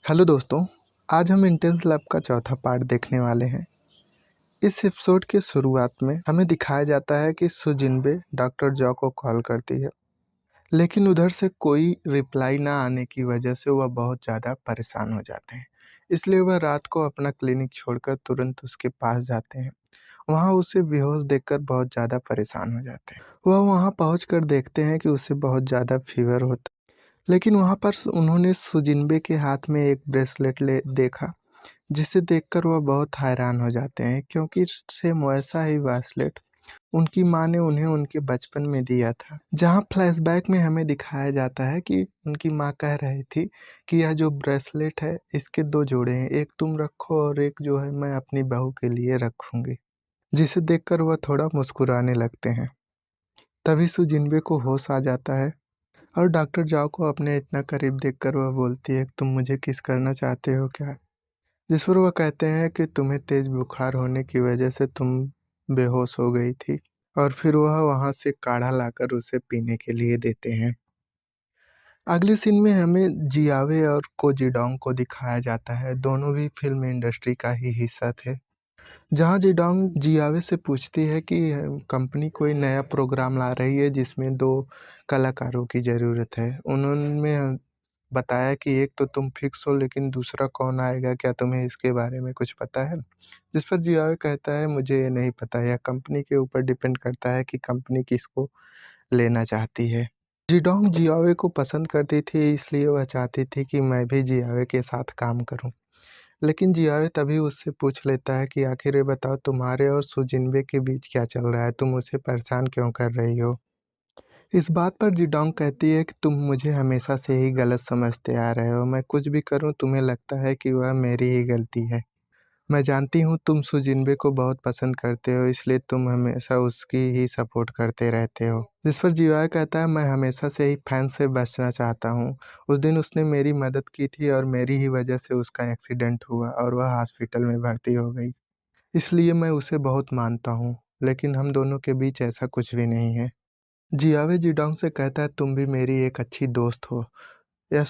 Hello दोस्तों, आज हम इंटेंस लैब का चौथा पार्ट देखने वाले हैं। इस एपिसोड के शुरुआत में हमें दिखाया जाता है कि सुजिनबे डॉक्टर जॉ को कॉल करती है, लेकिन उधर से कोई रिप्लाई ना आने की वजह से वह बहुत ज़्यादा परेशान हो जाते हैं। इसलिए वह रात को अपना क्लिनिक छोड़कर तुरंत उसके पास जाते हैं। वहाँ उसे बेहोश देखकर बहुत ज़्यादा परेशान हो जाते हैं। वह वहाँ पहुँचकर देखते हैं कि उसे बहुत ज़्यादा फीवर होता है, लेकिन वहाँ पर उन्होंने सुजिनबे के हाथ में एक ब्रेसलेट ले देखा, जिसे देखकर वह बहुत हैरान हो जाते हैं क्योंकि सेम वैसा ही ब्रेसलेट उनकी माँ ने उन्हें उनके बचपन में दिया था। जहाँ फ्लैशबैक में हमें दिखाया जाता है कि उनकी माँ कह रही थी कि यह जो ब्रेसलेट है इसके दो जोड़े हैं, एक तुम रखो और एक जो है मैं अपनी बहू के लिए रखूंगी। जिसे देखकर वह थोड़ा मुस्कुराने लगते हैं। तभी सुजिनबे को होश आ जाता है और डॉक्टर जाओ को अपने इतना करीब देखकर वह बोलती है, तुम मुझे किस करना चाहते हो क्या? जिस पर वह कहते हैं कि तुम्हें तेज बुखार होने की वजह से तुम बेहोश हो गई थी, और फिर वह वहाँ से काढ़ा लाकर उसे पीने के लिए देते हैं। अगले सीन में हमें जियावे और कोजिडोंग को दिखाया जाता है। दोनों भी फिल्म इंडस्ट्री का ही हिस्सा थे। जहाँ जिडोंग जियावे से पूछती है कि कंपनी कोई नया प्रोग्राम ला रही है जिसमें दो कलाकारों की ज़रूरत है। उन्होंने बताया कि एक तो तुम फिक्स हो, लेकिन दूसरा कौन आएगा, क्या तुम्हें इसके बारे में कुछ पता है? जिस पर जियावे कहता है, मुझे ये नहीं पता, यह कंपनी के ऊपर डिपेंड करता है कि कंपनी किसको लेना चाहती है। जिडोंग जियावे को पसंद करती थी, इसलिए वह चाहती थी कि मैं भी जियावे के साथ काम करूं। लेकिन जियावे तभी उससे पूछ लेता है कि आखिर ये बताओ, तुम्हारे और सुजिनबे के बीच क्या चल रहा है? तुम उसे परेशान क्यों कर रही हो? इस बात पर जिडोंग कहती है कि तुम मुझे हमेशा से ही गलत समझते आ रहे हो। मैं कुछ भी करूं तुम्हें लगता है कि वह मेरी ही गलती है। मैं जानती हूँ तुम सुजिनबे को बहुत पसंद करते हो, इसलिए तुम हमेशा उसकी ही सपोर्ट करते रहते हो। जिस पर जियावे कहता है, मैं हमेशा से ही फैन से बचना चाहता हूँ। उस दिन उसने मेरी मदद की थी और मेरी ही वजह से उसका एक्सीडेंट हुआ और वह हॉस्पिटल में भर्ती हो गई। इसलिए मैं उसे बहुत मानता हूँ, लेकिन हम दोनों के बीच ऐसा कुछ भी नहीं है। जियावे जिडोंग से कहता है, तुम भी मेरी एक अच्छी दोस्त हो। यह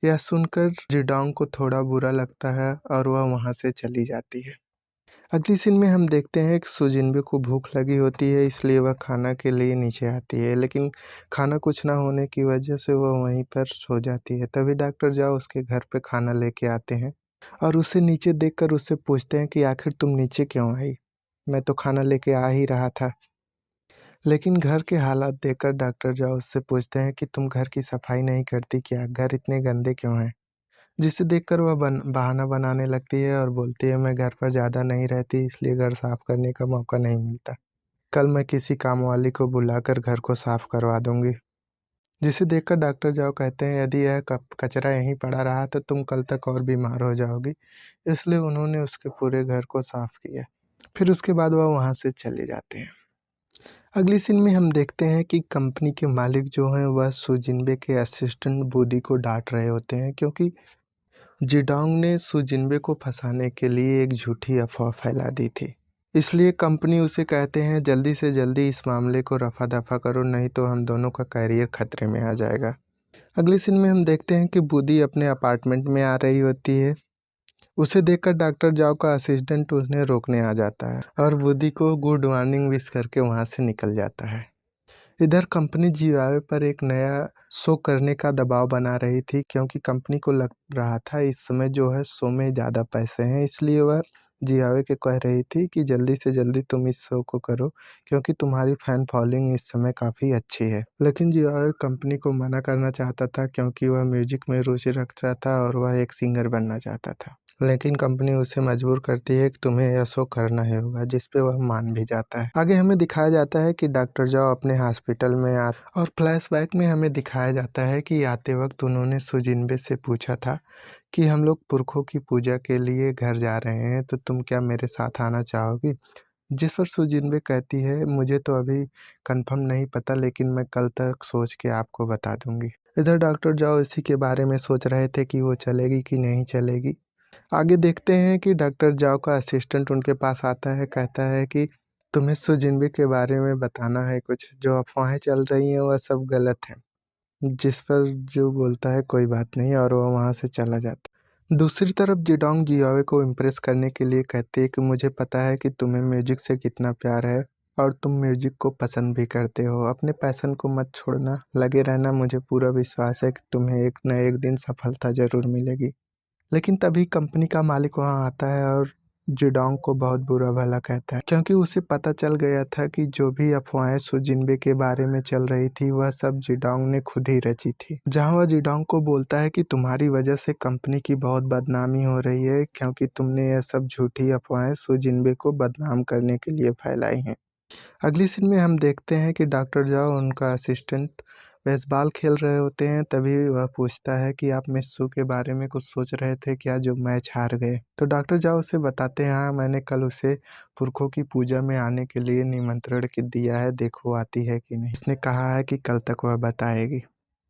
यह सुनकर जिडोंग को थोड़ा बुरा लगता है और वह वहाँ से चली जाती है। अगली सीन में हम देखते हैं कि सुजिनबे को भूख लगी होती है, इसलिए वह खाना के लिए नीचे आती है, लेकिन खाना कुछ ना होने की वजह से वह वहीं पर सो जाती है। तभी डॉक्टर जाओ उसके घर पे खाना लेके आते हैं और उसे नीचे देखकर उससे पूछते हैं कि आखिर तुम नीचे क्यों आई? मैं तो खाना लेके आ ही रहा था। लेकिन घर के हालात देखकर डॉक्टर जाओ उससे पूछते हैं कि तुम घर की सफाई नहीं करती क्या? घर इतने गंदे क्यों हैं? जिसे देखकर वह बहाना बनाने लगती है और बोलती है, मैं घर पर ज़्यादा नहीं रहती, इसलिए घर साफ करने का मौका नहीं मिलता। कल मैं किसी कामवाली को बुलाकर घर को साफ करवा दूंगी। जिसे देखकर डॉक्टर जाओ कहते हैं, यदि यह कचरा यहीं पड़ा रहा तो तुम कल तक और बीमार हो जाओगी। इसलिए उन्होंने उसके पूरे घर को साफ किया। फिर उसके बाद वह वहाँ से चले जाते हैं। अगली सीन में हम देखते हैं कि कंपनी के मालिक जो हैं वह सुजिनबे के असिस्टेंट बूदी को डांट रहे होते हैं, क्योंकि जिडोंग ने सुजिनबे को फंसाने के लिए एक झूठी अफवाह फैला दी थी। इसलिए कंपनी उसे कहते हैं, जल्दी से जल्दी इस मामले को रफा दफा करो, नहीं तो हम दोनों का करियर खतरे में आ जाएगा। अगले सीन में हम देखते हैं कि बूदी अपने अपार्टमेंट में आ रही होती है। उसे देखकर डॉक्टर जाओ का असिस्टेंट उन्हें रोकने आ जाता है और बूदी को गुड मॉर्निंग विश करके वहाँ से निकल जाता है। इधर कंपनी जियावे पर एक नया शो करने का दबाव बना रही थी, क्योंकि कंपनी को लग रहा था इस समय जो है शो में ज़्यादा पैसे हैं, इसलिए वह जियावे के कह रही थी कि जल्दी से जल्दी तुम इस शो को करो, क्योंकि तुम्हारी फैन फॉलोइंग इस समय काफ़ी अच्छी है। लेकिन जियावे कंपनी को मना करना चाहता था, क्योंकि वह म्यूजिक में रुचि रखता था और वह एक सिंगर बनना चाहता था। लेकिन कंपनी उसे मजबूर करती है कि तुम्हें यह शो करना ही होगा, जिस पे वह मान भी जाता है। आगे हमें दिखाया जाता है कि डॉक्टर जाओ अपने हॉस्पिटल में और फ्लैशबैक में हमें दिखाया जाता है कि आते वक्त उन्होंने सुजिनबे से पूछा था कि हम लोग पुरखों की पूजा के लिए घर जा रहे हैं, तो तुम क्या मेरे साथ आना चाहोगी? जिस पर सुजिनबे कहती है, मुझे तो अभी कंफर्म नहीं पता, लेकिन मैं कल तक सोच के आपको बता दूंगी। इधर डॉक्टर जाओ इसी के बारे में सोच रहे थे कि वो चलेगी कि नहीं चलेगी। आगे देखते हैं कि डॉक्टर जाओ का असिस्टेंट उनके पास आता है, कहता है कि तुम्हें सुजिनबे के बारे में बताना है कुछ, जो अफवाहें चल रही हैं वह सब गलत हैं। जिस पर जो बोलता है कोई बात नहीं और वह वहाँ से चला जाता है। दूसरी तरफ जिडोंग जियाओ को इम्प्रेस करने के लिए कहती है कि मुझे पता है कि तुम्हें म्यूजिक से कितना प्यार है और तुम म्यूजिक को पसंद भी करते हो। अपने पैशन को मत छोड़ना, लगे रहना, मुझे पूरा विश्वास है कि तुम्हें एक न एक दिन सफलता ज़रूर मिलेगी। लेकिन तभी कंपनी का मालिक वहाँ आता है और जिडोंग को बहुत बुरा भला कहता है, क्योंकि उसे पता चल गया था कि जो भी अफवाहें सुजिनबे के बारे में चल रही थी वह सब जिडोंग ने खुद ही रची थी। जहाँ वह जिडोंग को बोलता है कि तुम्हारी वजह से कंपनी की बहुत बदनामी हो रही है, क्योंकि तुमने यह सब झूठी अफवाहें सुजिनबे को बदनाम करने के लिए फैलाई हैं। अगली सीन में हम देखते हैं कि डॉक्टर जाओ उनका असिस्टेंट बेसबॉल खेल रहे होते हैं। तभी वह पूछता है कि आप मिस्सू के बारे में कुछ सोच रहे थे क्या, जो मैच हार गए? तो डॉक्टर जाओ उसे बताते हैं, हाँ मैंने कल उसे पुरखों की पूजा में आने के लिए निमंत्रण दिया है, देखो आती है कि नहीं। उसने कहा है कि कल तक वह बताएगी।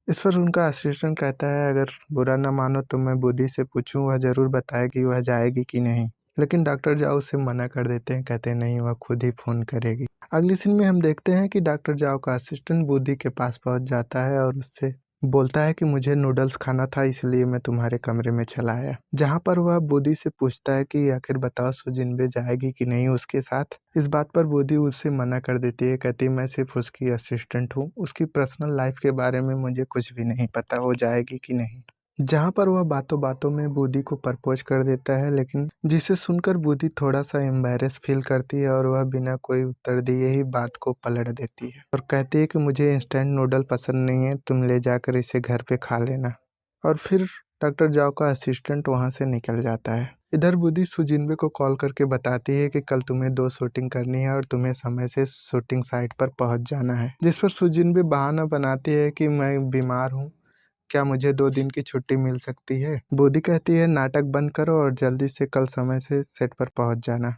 इस पर उनका असिस्टेंट कहता है, अगर बुरा न मानो तो मैं बुद्धि से पूछूं, वह ज़रूर बताएगी वह जाएगी कि नहीं। लेकिन डॉक्टर जाओ उसे मना कर देते हैं, कहते हैं नहीं, वह खुद ही फ़ोन करेगी। अगली सीन में हम देखते हैं कि डॉक्टर जाओ का असिस्टेंट बुद्धि के पास पहुंच जाता है और उससे बोलता है कि मुझे नूडल्स खाना था, इसलिए मैं तुम्हारे कमरे में चला आया। जहाँ पर वह बुद्धि से पूछता है कि आखिर बताओ सुजिनबे जाएगी कि नहीं उसके साथ। इस बात पर बुद्धि उससे मना कर देती है, कहती है मैं सिर्फ उसकी असिस्टेंट हूँ, उसकी पर्सनल लाइफ के बारे में मुझे कुछ भी नहीं पता वो जाएगी कि नहीं। जहाँ पर वह बातों बातों में बुद्धि को प्रपोज कर देता है, लेकिन जिसे सुनकर बुद्धि थोड़ा सा एम्बैरेस फील करती है और वह बिना कोई उत्तर दिए ही बात को पलट देती है और कहती है कि मुझे इंस्टेंट नूडल पसंद नहीं है, तुम ले जाकर इसे घर पे खा लेना। और फिर डॉक्टर जाओ का असिस्टेंट वहाँ से निकल जाता है। इधर बुद्धि सुजिनबे को कॉल करके बताती है कि कल तुम्हें 2 शूटिंग करनी है और तुम्हें समय से शूटिंग साइट पर पहुँच जाना है। जिस पर सुजिनबे बहाना बनाती है कि मैं बीमार हूँ, क्या मुझे 2 दिन की छुट्टी मिल सकती है? बोधी कहती है नाटक बंद करो और जल्दी से कल समय से सेट पर पहुंच जाना।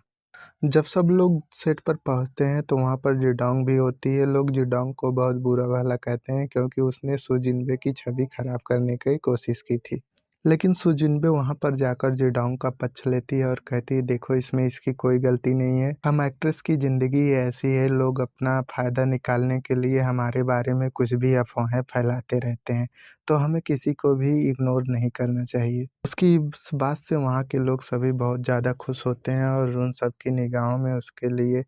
जब सब लोग सेट पर पहुंचते हैं तो वहां पर जिडोंग भी होती है। लोग जिडोंग को बहुत बुरा भला कहते हैं, क्योंकि उसने सुजिनबे की छवि खराब करने की कोशिश की थी। लेकिन सुजिनबे वहां पर जाकर जिडोंग का पक्ष लेती है और कहती है देखो इसमें इसकी कोई गलती नहीं है, हम एक्ट्रेस की ज़िंदगी ऐसी है, लोग अपना फ़ायदा निकालने के लिए हमारे बारे में कुछ भी अफवाहें फैलाते रहते हैं, तो हमें किसी को भी इग्नोर नहीं करना चाहिए। उसकी इस बात से वहाँ के लोग सभी बहुत ज़्यादा खुश होते हैं और उन सब की निगाहों में उसके लिए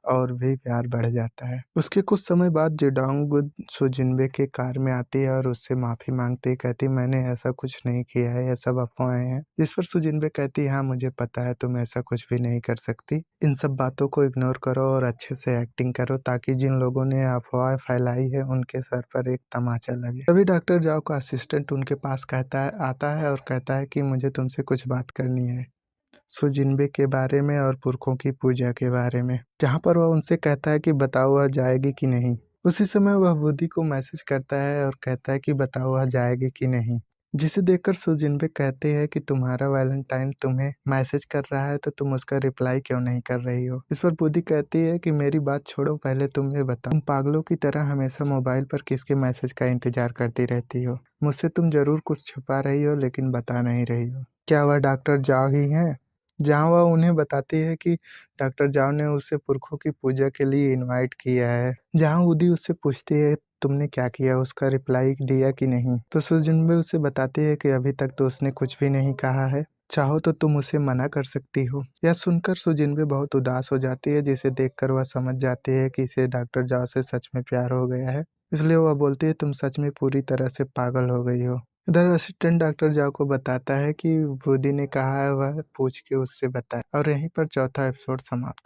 और भी प्यार बढ़ जाता है। उसके कुछ समय बाद जिडोंग सुजिनबे के कार में आती है और उससे माफ़ी मांगती है, कहती मैंने ऐसा कुछ नहीं किया है, यह सब अफवाहें हैं। जिस पर सुजिनबे कहती है हाँ मुझे पता है तुम ऐसा कुछ भी नहीं कर सकती, इन सब बातों को इग्नोर करो और अच्छे से एक्टिंग करो, ताकि जिन लोगों ने अफवाह फैलाई है उनके सर पर एक तमाचा लगे। तभी डॉक्टर जाओ का असिस्टेंट उनके पास आता है और कहता है कि मुझे तुमसे कुछ बात करनी है, सुजिनबे के बारे में और पुरखों की पूजा के बारे में। जहाँ पर वह उनसे कहता है कि बताओ वह जाएगी कि नहीं। उसी समय वह बुद्धि को मैसेज करता है और कहता है कि बताओ वह जाएगी कि नहीं। जिसे देखकर सुजिनबे कहते हैं कि तुम्हारा वैलेंटाइन तुम्हें मैसेज कर रहा है तो तुम उसका रिप्लाई क्यों नहीं कर रही हो। इस पर बुद्धि कहती है कि मेरी बात छोड़ो, पहले तुम ये बताओ, तुम पागलों की तरह हमेशा मोबाइल पर किसके मैसेज का इंतजार करती रहती हो? मुझसे तुम जरूर कुछ छुपा रही हो लेकिन बता नहीं रही हो। क्या वह डॉक्टर जाओ ही है? जहाँ वह उन्हें बताती है कि डॉक्टर जाओ ने उसे पुरखों की पूजा के लिए इनवाइट किया है। जहाँ बुद्धि उससे पूछती है तुमने क्या किया, उसका रिप्लाई दिया कि नहीं? तो सुजिनबे उसे बताती है कि अभी तक तो उसने कुछ भी नहीं कहा है, चाहो तो तुम उसे मना कर सकती हो। यह सुनकर सुजिनबे बहुत उदास हो जाती है, जिसे देखकर वह समझ जाती है कि इसे डॉक्टर जाओ से सच में प्यार हो गया है। इसलिए वह बोलती है तुम सच में पूरी तरह से पागल हो गई हो। इधर असिस्टेंट डॉक्टर जाओ को बताता है कि बुद्धि ने कहा है वह पूछ के उससे बताए, और यहीं पर चौथा एपिसोड समाप्त।